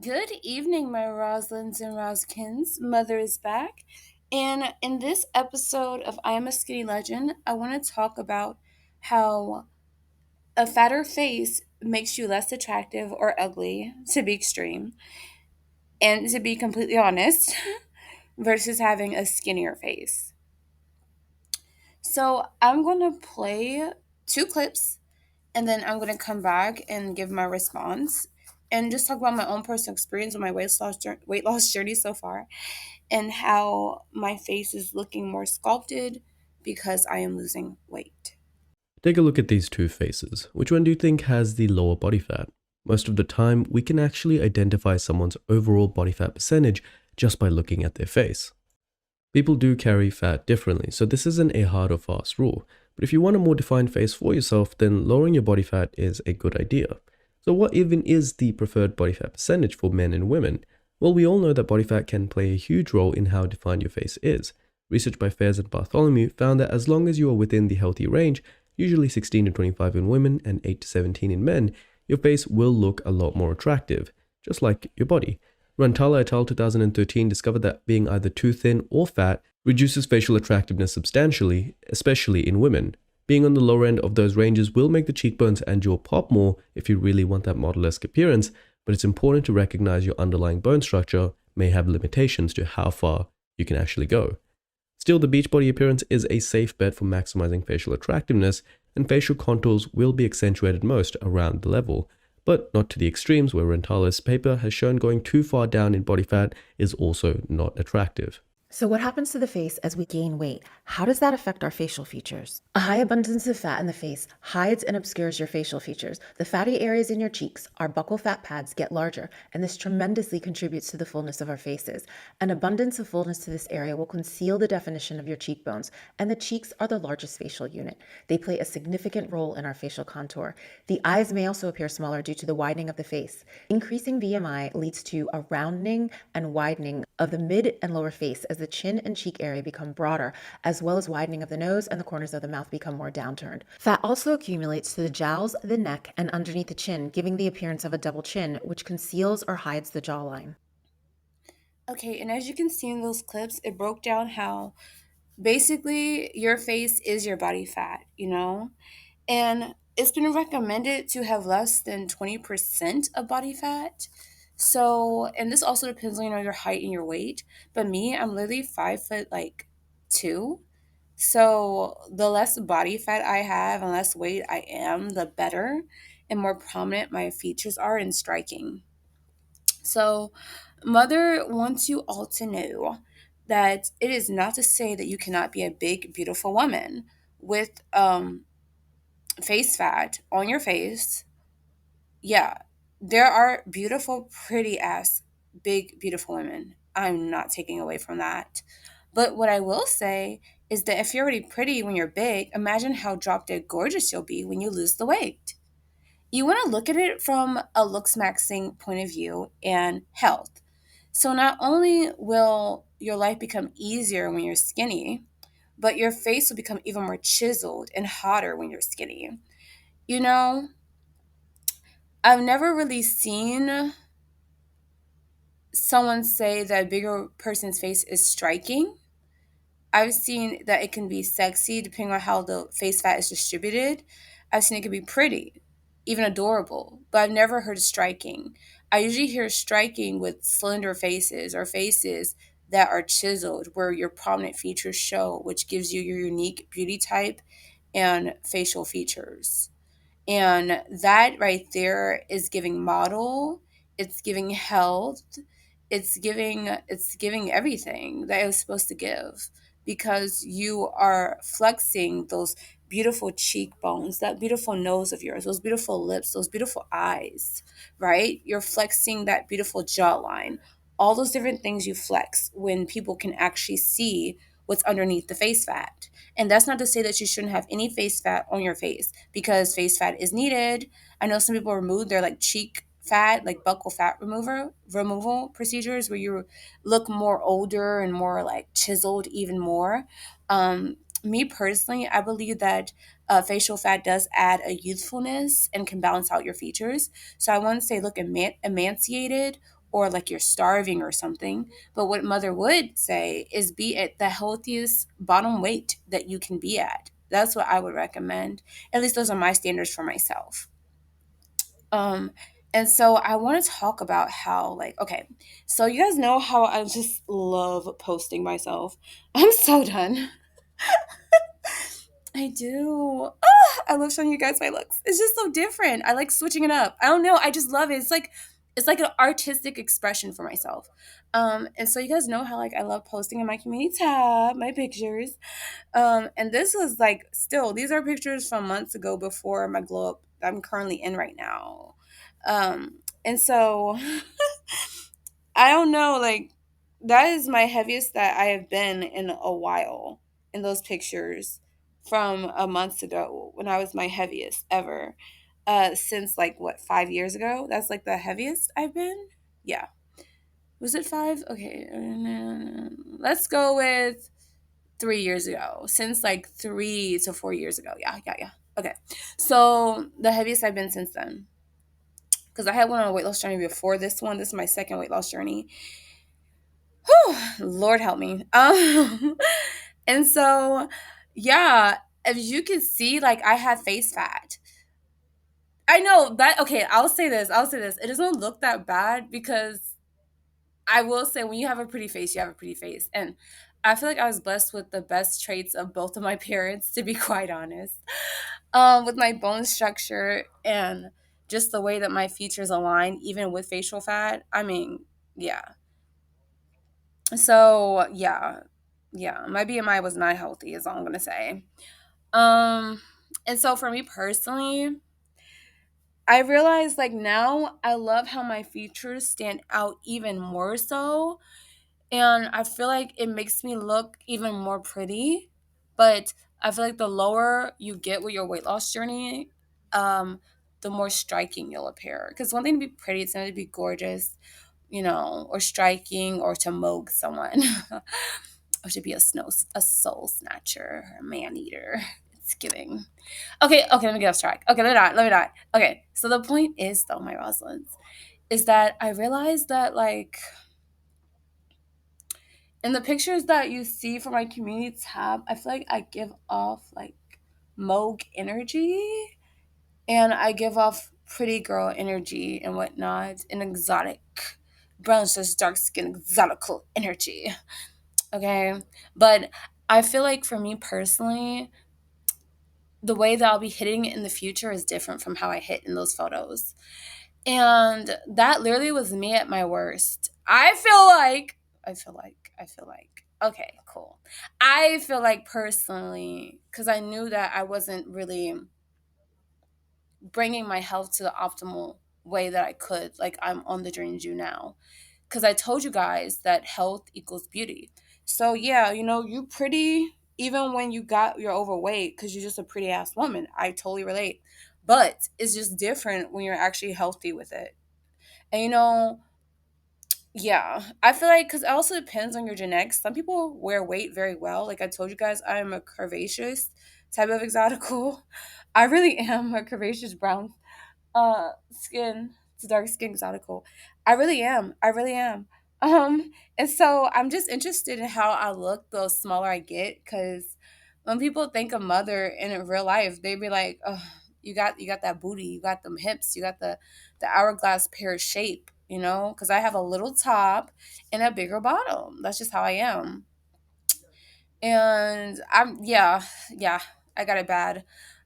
Good evening, my Roslins and Roskins. Mother is back. And in this episode of I Am a Skinny Legend, I want to talk about how a fatter face makes you less attractive or ugly, to be extreme, and to be completely honest, versus having a skinnier face. So I'm going to play two clips and then I'm going to come back and give my response and just talk about my own personal experience with my weight loss journey so far and how my face is looking more sculpted because I am losing weight. Take a look at these two faces. Which one do you think has the lower body fat? Most of the time, we can actually identify someone's overall body fat percentage just by looking at their face. People do carry fat differently, so this isn't a hard or fast rule. But if you want a more defined face for yourself, then lowering your body fat is a good idea. So what even is the preferred body fat percentage for men and women? Well, we all know that body fat can play a huge role in how defined your face is. Research by Fairs and Bartholomew found that as long as you are within the healthy range, usually 16 to 25 in women and 8 to 17 in men, your face will look a lot more attractive, just like your body. Rantala et al. 2013 discovered that being either too thin or fat reduces facial attractiveness substantially, especially in women. Being on the lower end of those ranges will make the cheekbones and jaw pop more if you really want that model-esque appearance, but it's important to recognize your underlying bone structure may have limitations to how far you can actually go. Still, the Beachbody appearance is a safe bet for maximizing facial attractiveness, and facial contours will be accentuated most around the level, but not to the extremes where Rentala's paper has shown going too far down in body fat is also not attractive. So, what happens to the face as we gain weight? How does that affect our facial features? A high abundance of fat in the face hides and obscures your facial features. The fatty areas in your cheeks, our buccal fat pads, get larger, and this tremendously contributes to the fullness of our faces. An abundance of fullness to this area will conceal the definition of your cheekbones, and the cheeks are the largest facial unit. They play a significant role in our facial contour. The eyes may also appear smaller due to the widening of the face. Increasing BMI leads to a rounding and widening of the mid and lower face as the chin and cheek area become broader, as well as widening of the nose and the corners of the mouth become more downturned. Fat also accumulates to the jowls, the neck, and underneath the chin, giving the appearance of a double chin, which conceals or hides the jawline. Okay, and as you can see in those clips, it broke down how basically your face is your body fat. And it's been recommended to have less than 20% of body fat. So, and this also depends on your height and your weight. But me, I'm literally 5 foot like 2. So the less body fat I have and less weight I am, the better and more prominent my features are and striking. So, Mother wants you all to know that it is not to say that you cannot be a big, beautiful woman with face fat on your face. Yeah, there are beautiful, pretty ass, big, beautiful women. I'm not taking away from that. But what I will say is that if you're already pretty when you're big, imagine how drop dead gorgeous you'll be when you lose the weight. You want to look at it from a looks maxing point of view and health. So not only will your life become easier when you're skinny, but your face will become even more chiseled and hotter when you're skinny. You know, I've never really seen someone say that a bigger person's face is striking. I've seen that it can be sexy depending on how the face fat is distributed. I've seen it can be pretty, even adorable, but I've never heard striking. I usually hear striking with slender faces or faces that are chiseled where your prominent features show, which gives you your unique beauty type and facial features. And that right there is giving model, it's giving health, it's giving everything that it was supposed to give because you are flexing those beautiful cheekbones, that beautiful nose of yours, those beautiful lips, those beautiful eyes, right? You're flexing that beautiful jawline. All those different things you flex when people can actually see what's underneath the face fat. And that's not to say that you shouldn't have any face fat on your face because face fat is needed. I know some people remove their like cheek fat, like buccal fat removal procedures where you look more older and more like chiseled even more. Me personally, I believe that facial fat does add a youthfulness and can balance out your features. So I wouldn't say look emaciated or like you're starving or something. But what mother would say is be at the healthiest bottom weight that you can be at. That's what I would recommend. At least those are my standards for myself. Um, and so I want to talk about how, like, okay, so you guys know how I just love posting myself. I'm so done. I do. Ah, I love showing you guys my looks. It's just so different. I like switching it up. I don't know. I just love it. It's like an artistic expression for myself. And so you guys know how like I love posting in my community tab, my pictures. And this was like still these are pictures from months ago before my glow up that I'm currently in right now. And so I don't know, like that is my heaviest that I have been in a while in those pictures from a month ago when I was my heaviest ever. Since like what, 5 years ago? That's like the heaviest I've been. Yeah. Was it five? Okay. Let's go with 3 years ago. Since like 3 to 4 years ago. Yeah, yeah, yeah. Okay. So the heaviest I've been since then. Because I had one on a weight loss journey before this one. This is my second weight loss journey. Whew, Lord help me. And so, yeah, as you can see, like I have face fat. I know that. Okay, I'll say this. I'll say this. It doesn't look that bad because I will say when you have a pretty face, you have a pretty face. And I feel like I was blessed with the best traits of both of my parents, to be quite honest. With my bone structure and just the way that my features align, even with facial fat. I mean, yeah. So yeah, yeah, my BMI was not healthy, is all I'm gonna say. Um, and so for me personally, I realized like now I love how my features stand out even more so, and I feel like it makes me look even more pretty. But I feel like the lower you get with your weight loss journey, um, the more striking you'll appear. Because one thing to be pretty, it's another to be gorgeous, or striking, or to mogue someone, or to be a soul snatcher, or a man eater. It's giving. Okay, okay, let me get off track. Okay, let me not. Okay, so the point is, though, my Rosalynds, is that I realized that, like, in the pictures that you see from my community tab, I feel like I give off, like, mogue energy, and I give off pretty girl energy and whatnot, and exotic, brown says dark skin, exotical energy. Okay. But I feel like for me personally, the way that I'll be hitting it in the future is different from how I hit in those photos. And that literally was me at my worst. Okay, cool. I feel like personally, because I knew that I wasn't really bringing my health to the optimal way that I could, like I'm on the journey to do now. Because I told you guys that health equals beauty. So yeah, you pretty even when you're overweight because you're just a pretty ass woman. I totally relate. But it's just different when you're actually healthy with it. And yeah, I feel like because it also depends on your genetics. Some people wear weight very well. Like I told you guys, I am a curvaceous type of exotical. I really am a curvaceous brown skin to dark skin exotical. I really am. I really am. And so I'm just interested in how I look the smaller I get because when people think of mother in real life, they be like, oh, you got that booty, you got them hips, you got the hourglass pear shape, because I have a little top and a bigger bottom. That's just how I am. And yeah, I got it bad.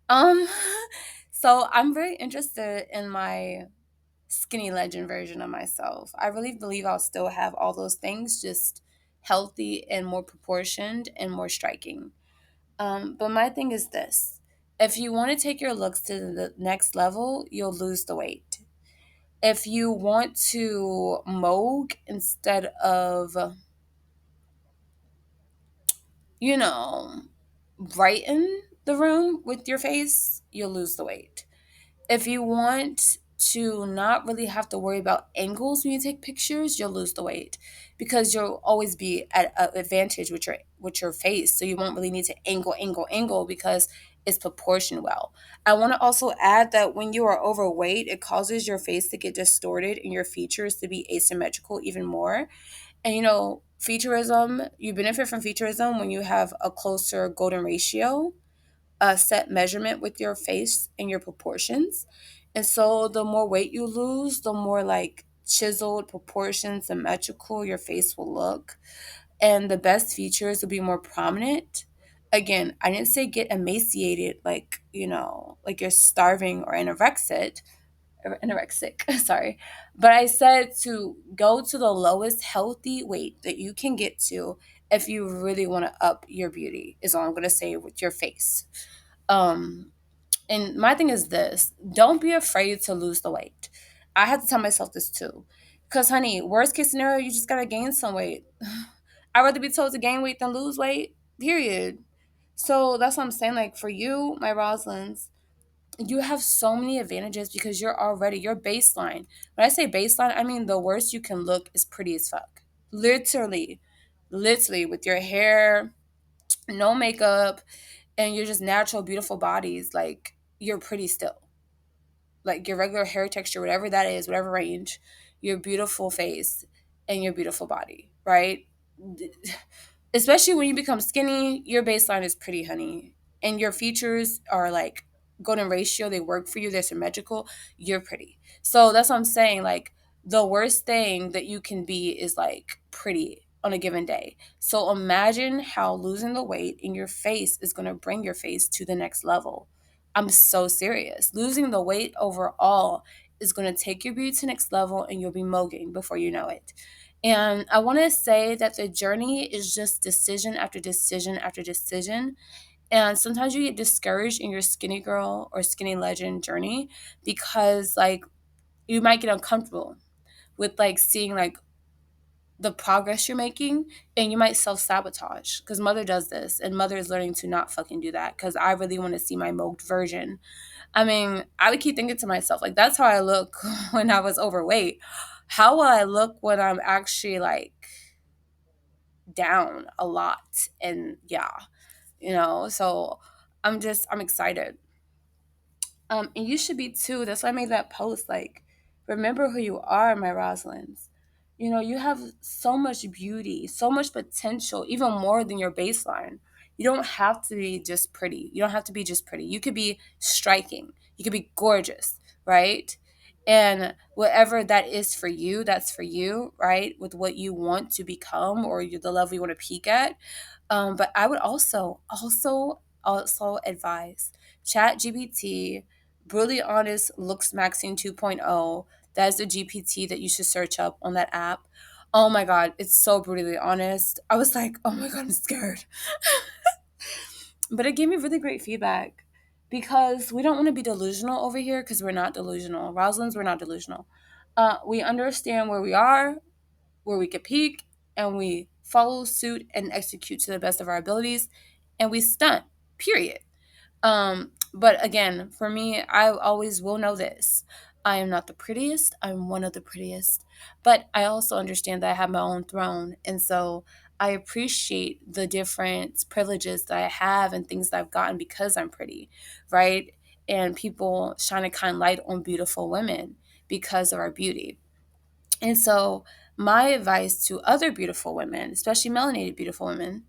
Um, so I'm very interested in my skinny legend version of myself. I really believe I'll still have all those things, just healthy and more proportioned and more striking. But my thing is this: if you want to take your looks to the next level, you'll lose the weight. If you want to mogue instead of, you know, brighten the room with your face, you'll lose the weight. If you want to not really have to worry about angles when you take pictures, you'll lose the weight because you'll always be at an advantage with your face. So you won't really need to angle because is proportioned well. I want to also add that when you are overweight, it causes your face to get distorted and your features to be asymmetrical even more. And featureism, you benefit from featureism when you have a closer golden ratio, a set measurement with your face and your proportions. And so the more weight you lose, the more like chiseled, proportions, symmetrical your face will look. And the best features will be more prominent. Again, I didn't say get emaciated like, like you're starving or anorexic, sorry. But I said to go to the lowest healthy weight that you can get to if you really want to up your beauty, is all I'm going to say with your face. Um, and my thing is this: don't be afraid to lose the weight. I had to tell myself this too. Because, honey, worst case scenario, you just got to gain some weight. I'd rather be told to gain weight than lose weight, period. So that's what I'm saying. Like, for you, my Roslins, you have so many advantages because you're already your baseline. When I say baseline, I mean the worst you can look is pretty as fuck. Literally, literally, with your hair, no makeup, and you're just natural, beautiful bodies. Like, you're pretty still. Like your regular hair texture, whatever that is, whatever range, your beautiful face and your beautiful body, right? Especially when you become skinny, your baseline is pretty, honey. And your features are like golden ratio, they work for you, they're symmetrical, you're pretty. So that's what I'm saying. Like, the worst thing that you can be is like pretty on a given day. So imagine how losing the weight in your face is going to bring your face to the next level. I'm so serious. Losing the weight overall is going to take your beauty to the next level and you'll be mogging before you know it. And I want to say that the journey is just decision after decision after decision. And sometimes you get discouraged in your skinny girl or skinny legend journey because, like, you might get uncomfortable with, like, seeing, like, the progress you're making, and you might self-sabotage because mother does this, and mother is learning to not fucking do that because I really want to see my mogged version. I mean, I would keep thinking to myself, like, that's how I look when I was overweight. How will I look when I'm actually, like, down a lot? And yeah, so I'm excited. And you should be too. That's why I made that post. Like, remember who you are, my Roslins. You have so much beauty, so much potential, even more than your baseline. You don't have to be just pretty. You don't have to be just pretty. You could be striking. You could be gorgeous, right? And whatever that is for you, that's for you, right? With what you want to become or the level you want to peak at. But I would also advise ChatGPT, Brutally Honest Looks Maxing 2.0. That is the GPT that you should search up on that app. Oh my God, it's so brutally honest. I was like, oh my God, I'm scared. But it gave me really great feedback because we don't want to be delusional over here because we're not delusional. Rosalind's, we're not delusional. We understand where we are, where we could peak, and we follow suit and execute to the best of our abilities, and we stunt, period. But again, for me, I always will know this. I am not the prettiest. I'm one of the prettiest. But I also understand that I have my own throne. And so I appreciate the different privileges that I have and things that I've gotten because I'm pretty, right? And people shine a kind light on beautiful women because of our beauty. And so, my advice to other beautiful women, especially melanated beautiful women,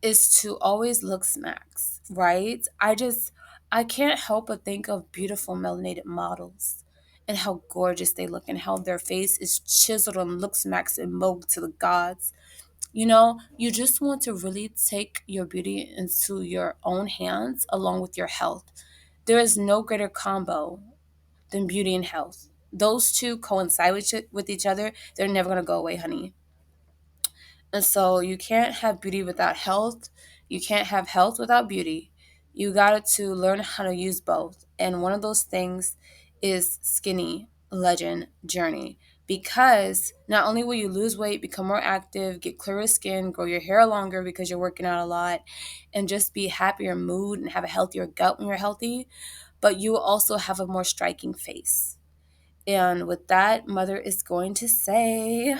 is to always look smacks, right? I can't help but think of beautiful melanated models and how gorgeous they look and how their face is chiseled and looks smacks and molded to the gods. You just want to really take your beauty into your own hands along with your health. There is no greater combo than beauty and health. Those two coincide with each other. They're never going to go away, honey. And so you can't have beauty without health. You can't have health without beauty. You got to learn how to use both. And one of those things is skinny legend journey. Because not only will you lose weight, become more active, get clearer skin, grow your hair longer because you're working out a lot, and just be happier mood and have a healthier gut when you're healthy, but you will also have a more striking face. And with that, Mother is going to say,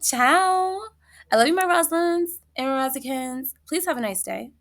ciao. I love you, my Roslins and my Razikins. Please have a nice day.